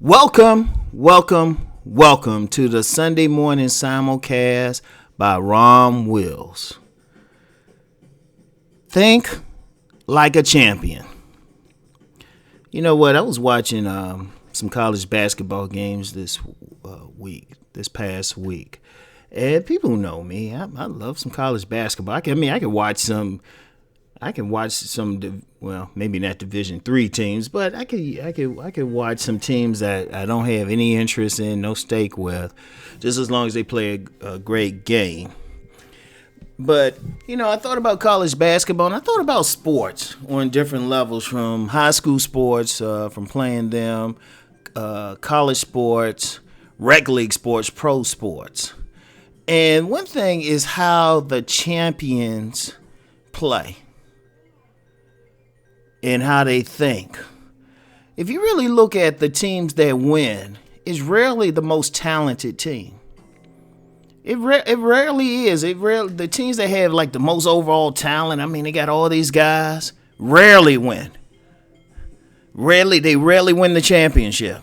Welcome to the Sunday morning simulcast by Rom Wills. Think like a champion. You know what? I was watching some college basketball games this past week. And people know me. I love some college basketball. I can watch some. Well, maybe not Division III teams, but I could watch some teams that I don't have any interest in, no stake with, just as long as they play a great game. But I thought about college basketball, and I thought about sports on different levels, from high school sports, from playing them, college sports, rec league sports, pro sports. And one thing is how the champions play and how they think. If you really look at the teams that win, it's rarely the most talented team. It rarely is. The teams that have like the most overall talent, they got all these guys, rarely win. They rarely win the championship.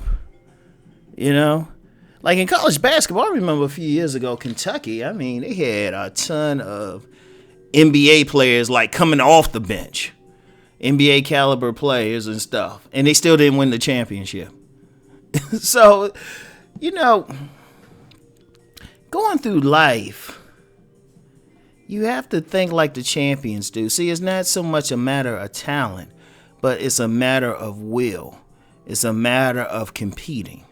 Like in college basketball, I remember a few years ago, Kentucky, they had a ton of NBA players like coming off the bench. NBA caliber players and stuff. And they still didn't win the championship. So, going through life, you have to think like the champions do. See, it's not so much a matter of talent, but it's a matter of will. It's a matter of competing.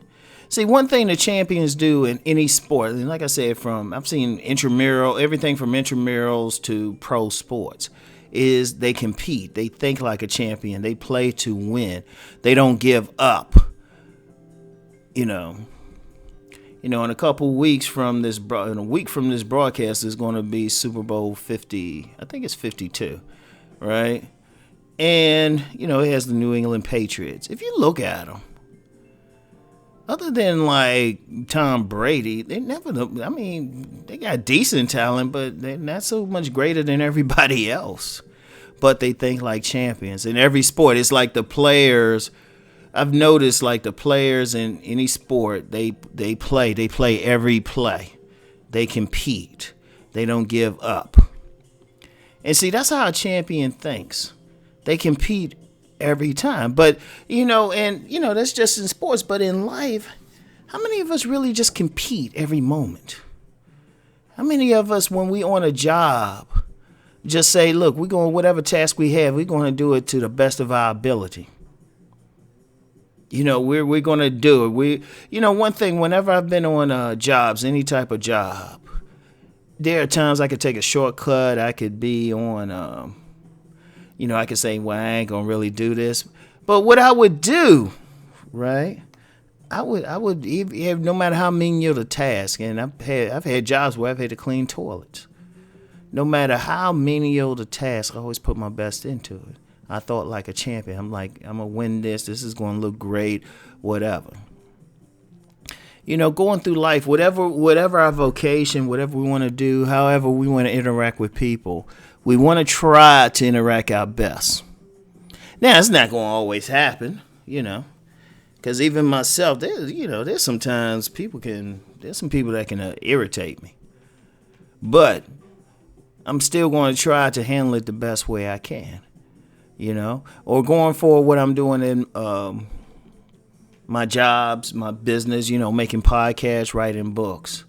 See, one thing the champions do in any sport, and like I said, I've seen everything from intramurals to pro sports, is they compete. They think like a champion. They play to win. They don't give up. In a couple weeks from this, in a week from this broadcast is going to be Super Bowl 50. I think it's 52, right? And it has the New England Patriots. If you look at them, other than like Tom Brady, they got decent talent, but they're not so much greater than everybody else. But they think like champions. In every sport, it's like the players. I've noticed like the players in any sport, they play every play. They compete. They don't give up. And see, that's how a champion thinks. They compete every time. But, that's just in sports. But in life, how many of us really just compete every moment? How many of us, when we on a job, just say, look, whatever task we have, we're going to do it to the best of our ability. We're going to do it. One thing, whenever I've been on jobs, any type of job, there are times I could take a shortcut. I could be on, I could say, well, I ain't going to really do this. But what I would do, right, I would even, no matter how menial the task, and I've had jobs where I've had to clean toilets. No matter how menial the task, I always put my best into it. I thought like a champion. I'm like, I'm going to win this. This is going to look great, whatever. Going through life, whatever our vocation, whatever we want to do, however we want to interact with people, we want to try to interact our best. Now, it's not going to always happen, because even myself, there's sometimes there's some people that can irritate me. But I'm still going to try to handle it the best way I can. Or going for what I'm doing in my jobs, my business, making podcasts, writing books.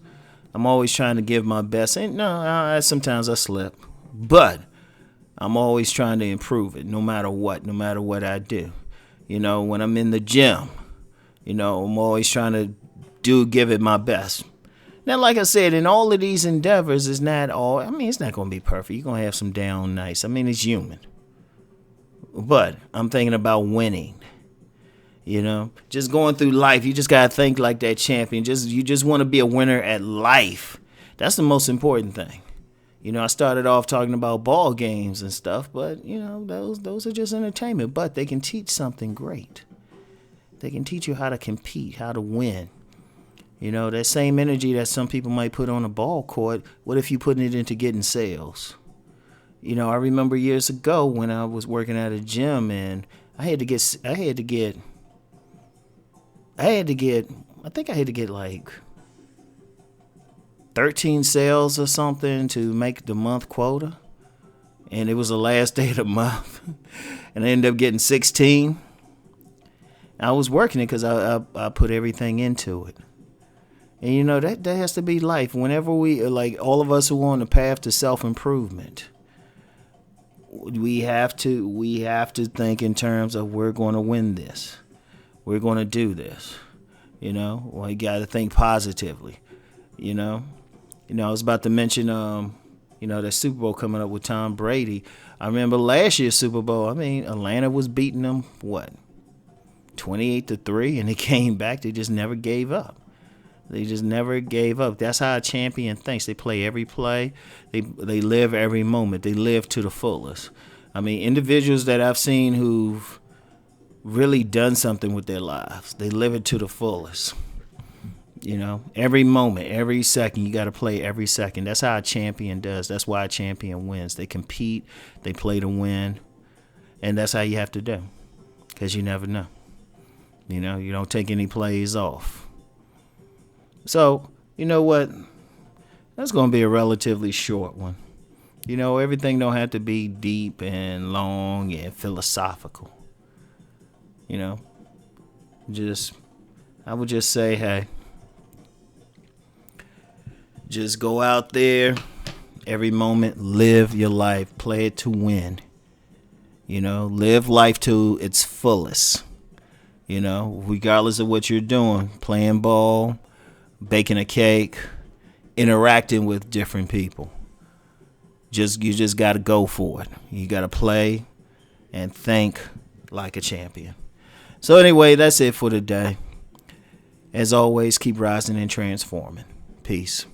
I'm always trying to give my best. And sometimes I slip, but I'm always trying to improve it, no matter what I do. When I'm in the gym, I'm always trying to give it my best. Now, like I said, in all of these endeavors, it's not going to be perfect. You're going to have some down nights. It's human. But I'm thinking about winning. Just going through life, you just got to think like that champion. You just want to be a winner at life. That's the most important thing. I started off talking about ball games and stuff, but, those are just entertainment. But they can teach something great. They can teach you how to compete, how to win. That same energy that some people might put on a ball court, what if you putting it into getting sales? I remember years ago when I was working at a gym and I had to get I think I had to get like 13 sales or something to make the month quota. And it was the last day of the month. And I ended up getting 16. I was working it because I put everything into it. And you know, that has to be life. Whenever we, like all of us who are on the path to self-improvement, we have to think in terms of we're going to win this. We're going to do this. You know, well, you got to think positively. You know, I was about to mention, that Super Bowl coming up with Tom Brady. I remember last year's Super Bowl. I mean, Atlanta was beating them 28-3, and they came back. They just never gave up. That's how a champion thinks. They play every play. They live every moment. They live to the fullest. I mean, individuals that I've seen who've really done something with their lives, they live it to the fullest. You know, every moment, every second, you got to play every second. That's how a champion does. That's why a champion wins. They compete. They play to win. And that's how you have to do. Because you never know. You know, you don't take any plays off. So, you know what? That's going to be a relatively short one. You know, everything don't have to be deep and long and philosophical. You know, I would just say, hey, just go out there every moment, live your life, play it to win. You know, live life to its fullest. You know, regardless of what you're doing, playing ball, baking a cake, interacting with different people. You just got to go for it. You got to play and think like a champion. So anyway, that's it for today. As always, keep rising and transforming. Peace.